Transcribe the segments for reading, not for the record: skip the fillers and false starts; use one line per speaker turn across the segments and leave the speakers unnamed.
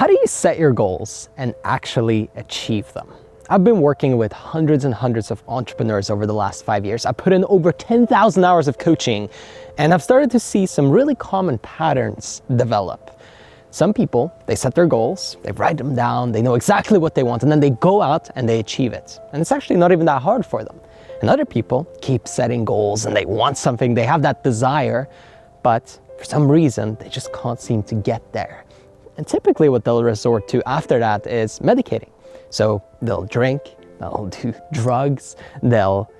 How do you set your goals and actually achieve them? I've been working with hundreds and hundreds of entrepreneurs over the last 5 years. I put in over 10,000 hours of coaching, and I've started to see some really common patterns develop. Some people, they set their goals, they write them down, they know exactly what they want, and then they go out and they achieve it. And it's actually not even that hard for them. And other people keep setting goals and they want something, they have that desire, but for some reason, they just can't seem to get there. And typically what they'll resort to after that is medicating. So they'll drink, they'll do drugs, they'll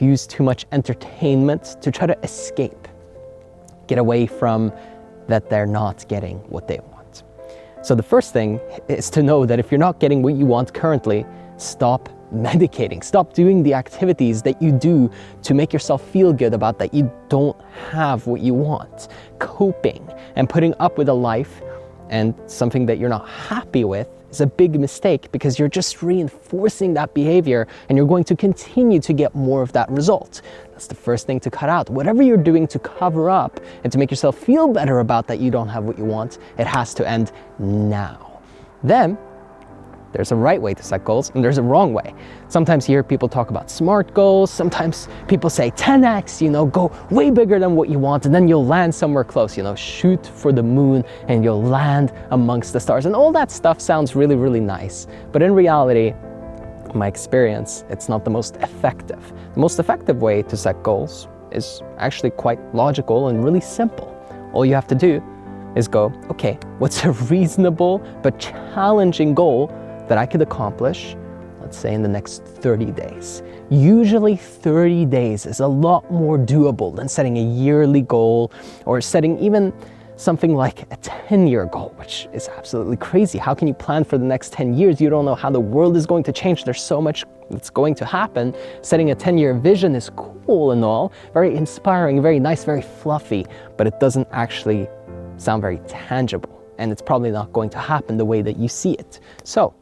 use too much entertainment to try to escape, get away from that they're not getting what they want. So the first thing is to know that if you're not getting what you want currently, stop medicating. Stop doing the activities that you do to make yourself feel good about that you don't have what you want. Coping and putting up with a life and something that you're not happy with is a big mistake, because you're just reinforcing that behavior and you're going to continue to get more of that result. That's the first thing to cut out. Whatever you're doing to cover up and to make yourself feel better about that you don't have what you want, it has to end now. Then there's a right way to set goals and there's a wrong way. Sometimes you hear people talk about SMART goals. Sometimes people say 10x, go way bigger than what you want and then you'll land somewhere close, shoot for the moon and you'll land amongst the stars. And all that stuff sounds really, really nice. But in reality, my experience, it's not the most effective. The most effective way to set goals is actually quite logical and really simple. All you have to do is go, okay, what's a reasonable but challenging goal that I could accomplish, let's say in the next 30 days. Usually 30 days is a lot more doable than setting a yearly goal or setting even something like a 10-year goal, which is absolutely crazy. How can you plan for the next 10 years? You don't know how the world is going to change. There's so much that's going to happen. Setting a 10-year vision is cool and all, very inspiring, very nice, very fluffy, but it doesn't actually sound very tangible. And it's probably not going to happen the way that you see it. So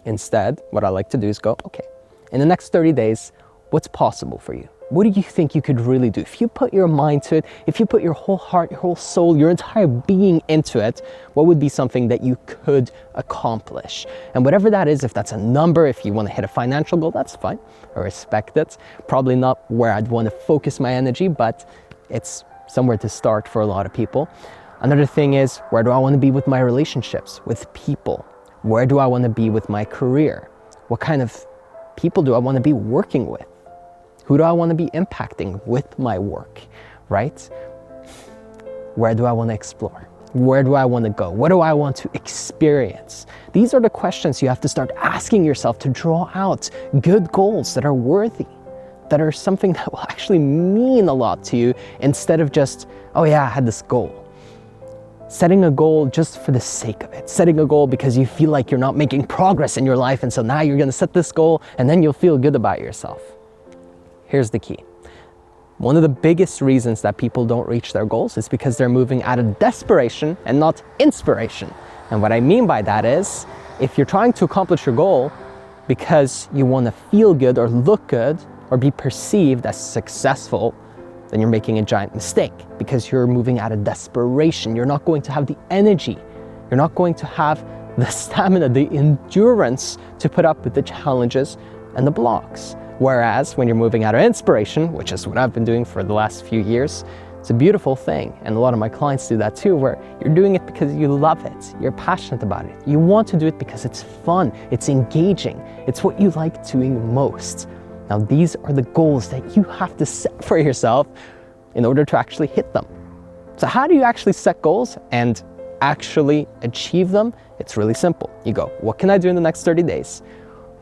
instead, what I like to do is go, okay, in the next 30 days, what's possible for you? What do you think you could really do? If you put your mind to it, if you put your whole heart, your whole soul, your entire being into it, what would be something that you could accomplish? And whatever that is, if that's a number, if you want to hit a financial goal, that's fine. I respect it. Probably not where I'd want to focus my energy, but it's somewhere to start for a lot of people. Another thing is, where do I want to be with my relationships, with people? Where do I want to be with my career? What kind of people do I want to be working with? Who do I want to be impacting with my work, right? Where do I want to explore? Where do I want to go? What do I want to experience? These are the questions you have to start asking yourself to draw out good goals that are worthy, that are something that will actually mean a lot to you, instead of just, oh yeah, I had this goal. Setting a goal just for the sake of it. Setting a goal because you feel like you're not making progress in your life, and so now you're going to set this goal and then you'll feel good about yourself. Here's the key. One of the biggest reasons that people don't reach their goals is because they're moving out of desperation and not inspiration. And what I mean by that is, if you're trying to accomplish your goal because you want to feel good or look good or be perceived as successful, then you're making a giant mistake, because you're moving out of desperation. You're not going to have the energy. You're not going to have the stamina, the endurance to put up with the challenges and the blocks. Whereas when you're moving out of inspiration, which is what I've been doing for the last few years, it's a beautiful thing. And a lot of my clients do that too, where you're doing it because you love it. You're passionate about it. You want to do it because it's fun. It's engaging. It's what you like doing most. Now, these are the goals that you have to set for yourself in order to actually hit them. So how do you actually set goals and actually achieve them? It's really simple. You go, what can I do in the next 30 days?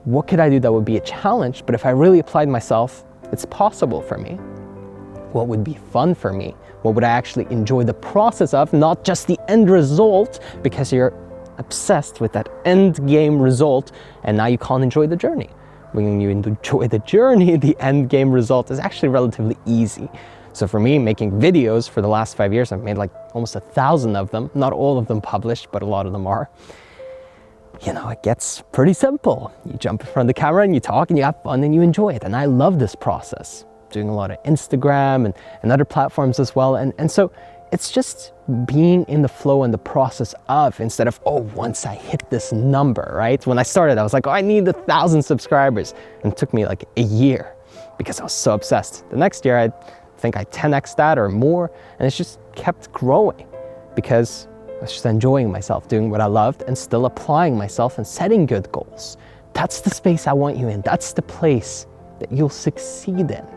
What could I do that would be a challenge, but if I really applied myself, it's possible for me? What would be fun for me? What would I actually enjoy the process of, not just the end result, because you're obsessed with that end game result and now you can't enjoy the journey. When you enjoy the journey, the end game result is actually relatively easy. So for me, making videos for the last 5 years, I've made like almost 1,000 of them, not all of them published, but a lot of them are. It gets pretty simple. You jump in front of the camera and you talk and you have fun and you enjoy it. And I love this process. Doing a lot of Instagram and other platforms as well. And so It's just being in the flow and the process of, instead of, oh, once I hit this number, right? When I started, I was like, oh, I need 1,000 subscribers. And it took me like a year because I was so obsessed. The next year, I think I 10x that or more, and it's just kept growing because I was just enjoying myself, doing what I loved, and still applying myself and setting good goals. That's the space I want you in. That's the place that you'll succeed in.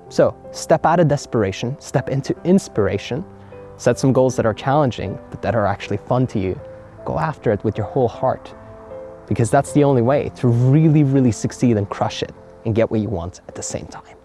So step out of desperation, step into inspiration, set some goals that are challenging, but that are actually fun to you. Go after it with your whole heart, because that's the only way to really, really succeed and crush it and get what you want at the same time.